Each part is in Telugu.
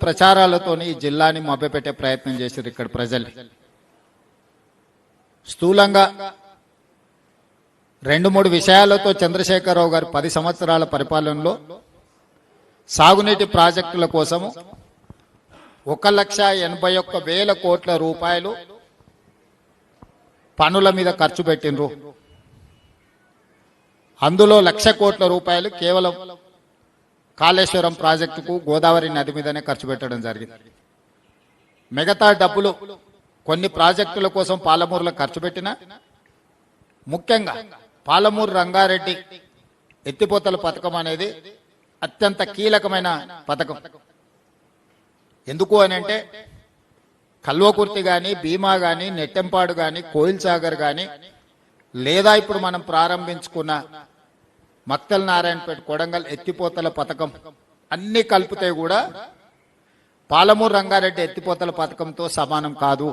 ప్రచారాలతోని ఈ జిల్లాని మభ్యపెట్టే ప్రయత్నం చేశారు ఇక్కడ ప్రజలు. స్థూలంగా 2-3 విషయాలతో చంద్రశేఖరరావు గారు 10 సంవత్సరాల పరిపాలనలో సాగునీటి ప్రాజెక్టుల కోసము 1,81,000 కోట్ల రూపాయలు పనుల మీద ఖర్చు పెట్టినరు. అందులో 1,00,000 కోట్ల రూపాయలు కేవలం కాళేశ్వరం ప్రాజెక్టుకు గోదావరి నది మీదనే ఖర్చు పెట్టడం జరిగింది. మిగతా డబ్బులు కొన్ని ప్రాజెక్టుల కోసం పాలమూరులో ఖర్చు పెట్టిన, ముఖ్యంగా పాలమూరు రంగారెడ్డి ఎత్తిపోతల పథకం అనేది అత్యంత కీలకమైన పథకం. ఎందుకు అని అంటే కల్వకుర్తి కానీ, భీమా కానీ, నెట్టెంపాడు కానీ, కోయిల్ సాగర్ కానీ, లేదా ఇప్పుడు మనం ప్రారంభించుకున్న మక్తల్ నారాయణపేట కొడంగల్ ఎత్తిపోతల పథకం అన్ని కలిపితే కూడా పాలమూరు రంగారెడ్డి ఎత్తిపోతల పథకంతో సమానం కాదు.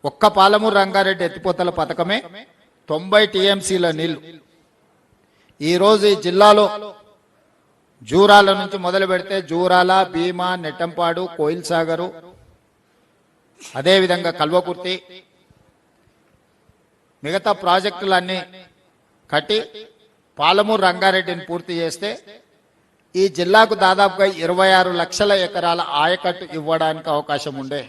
ఒక్క పాలమూరు రంగారెడ్డి ఎత్తిపోతల పథకమే 90 టీఎంసీల నీళ్లు. ఈరోజు ఈ జిల్లాలో జూరాల నుంచి మొదలు పెడితే జూరాల, భీమా, నెట్టంపాడు, కోయిల్ సాగరు, అదేవిధంగా కల్వకుర్తి, మిగతా ప్రాజెక్టులన్నీ కట్టి పాలమూరు రంగారెడ్డిని పూర్తి చేస్తే ఈ జిల్లాకు దాదాపుగా 26 లక్షల ఎకరాల ఆయకట్టు ఇవ్వడానికి అవకాశం ఉండే.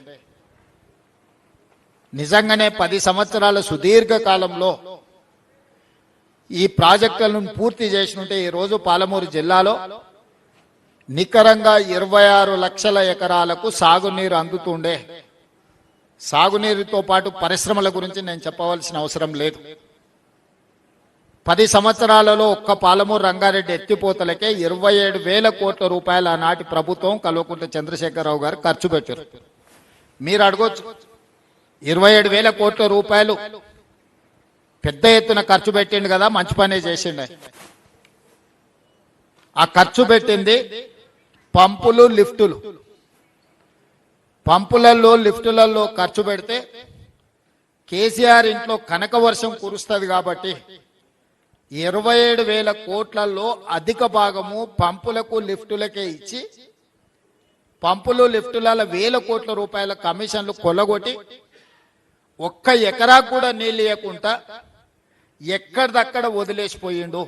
నిజంగానే 10 సంవత్సరాల సుదీర్ఘ కాలంలో ఈ ప్రాజెక్టులను పూర్తి చేసినట్టే ఈరోజు పాలమూరు జిల్లాలో నికరంగా 26 లక్షల ఎకరాలకు సాగునీరు అందుతుండే. సాగునీరుతో పాటు పరిశ్రమల గురించి నేను చెప్పవలసిన అవసరం లేదు. 10 సంవత్సరాలలో ఒక్క పాలమూరు రంగారెడ్డి ఎత్తిపోతలకే 27,000 కోట్ల రూపాయలు ఆనాటి ప్రభుత్వం కల్వకుంట్ల చంద్రశేఖరరావు గారు ఖర్చు పెట్టారు. మీరు అడగొచ్చు, 27,000 కోట్ల రూపాయలు పెద్ద ఎత్తున ఖర్చు పెట్టిండు కదా, మంచి పనే చేసిండు. ఆ ఖర్చు పెట్టింది పంపులు, లిఫ్టులు. పంపులలో, లిఫ్టులలో ఖర్చు పెడితే కేసీఆర్ ఇంట్లో కనక వర్షం కురుస్తుంది కాబట్టి 27,000 కోట్లలో అధిక భాగము పంపులకు, లిఫ్టులకే ఇచ్చి పంపులు, లిఫ్టులలో 1,000 కోట్ల రూపాయల కమిషన్లు కొల్లగొట్టి ఒక్క ఎకరా కూడా నీళ్ళు ఇవ్వకుండా ఎక్కడిదక్కడ వదిలేసిపోయిండు.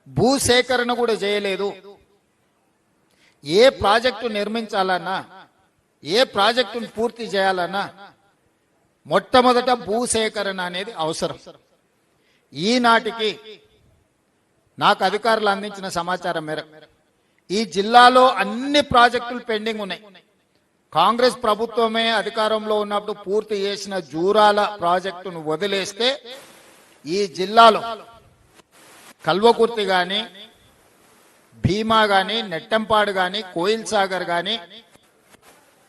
భూసేకరణ కూడా చేయలేదు. ఏ ప్రాజెక్టు నిర్మించాలన్నా, ఏ ప్రాజెక్టును పూర్తి చేయాలన్నా మొట్టమొదట భూసేకరణ అనేది అవసరం. ఈనాటికి నాకు అధికారులు అందించిన సమాచారం మేరకు ఈ జిల్లాలో అన్ని ప్రాజెక్టులు పెండింగ్ ఉన్నాయి. కాంగ్రెస్ ప్రభుత్వమే అధికారంలో ఉన్నప్పుడు పూర్తి చేసిన జూరాల ప్రాజెక్టును వదిలేస్తే ఈ జిల్లాలో కల్వకుర్తి కానీ, భీమా కానీ, నెట్టంపాడు కానీ, కోయిల్ సాగర్ కానీ,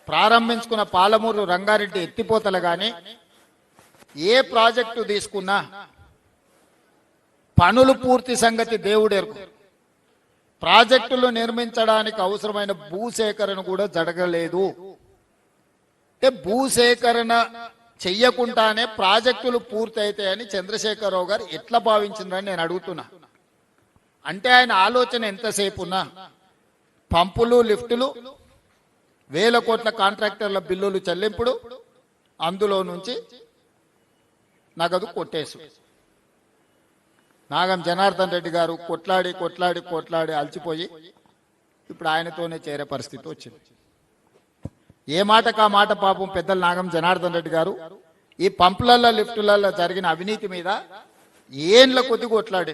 ప్రారంభించుకున్న పాలమూరు రంగారెడ్డి ఎత్తిపోతలు కానీ, ఏ ప్రాజెక్టు తీసుకున్నా పనులు పూర్తి సంగతి దేవుడెరుగు. ప్రాజెక్టులు నిర్మించడానికి అవసరమైన భూసేకరణ కూడా జరగలేదు. అంటే భూసేకరణ చెయ్యకుండానే ప్రాజెక్టులు పూర్తి అవుతాయని చంద్రశేఖరరావు గారు ఎట్లా భావించిందని నేను అడుగుతున్నా. అంటే ఆయన ఆలోచన ఎంతసేపు ఉన్నా పంపులు, లిఫ్టులు, 1,000 కోట్ల కాంట్రాక్టర్ల బిల్లులు చెల్లింపుడు, అందులో నుంచి నగదు కొట్టేసు. నాగం జనార్దన్ రెడ్డి గారు కొట్లాడి కొట్లాడి కొట్లాడి అలసిపోయి ఇప్పుడు ఆయనతోనే చేరే పరిస్థితి వచ్చింది. ఏ మాటకు ఆ మాట పాపం పెద్దలు నాగం జనార్దన్ రెడ్డి గారు ఈ పంపులలో, లిఫ్టులలో జరిగిన అవినీతి మీద ఏండ్ల కొద్ది కొట్లాడి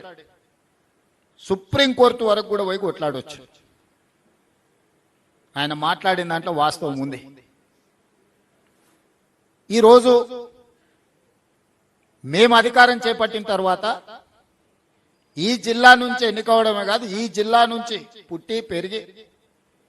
సుప్రీంకోర్టు వరకు కూడా పోయి కొట్లాడవచ్చు. ఆయన మాట్లాడిన దాంట్లో వాస్తవం ఉంది. ఈరోజు మేము అధికారం చేపట్టిన తర్వాత ఈ జిల్లా నుంచి ఎన్నికవడమే కాదు, ఈ జిల్లా నుంచి పుట్టి పెరిగి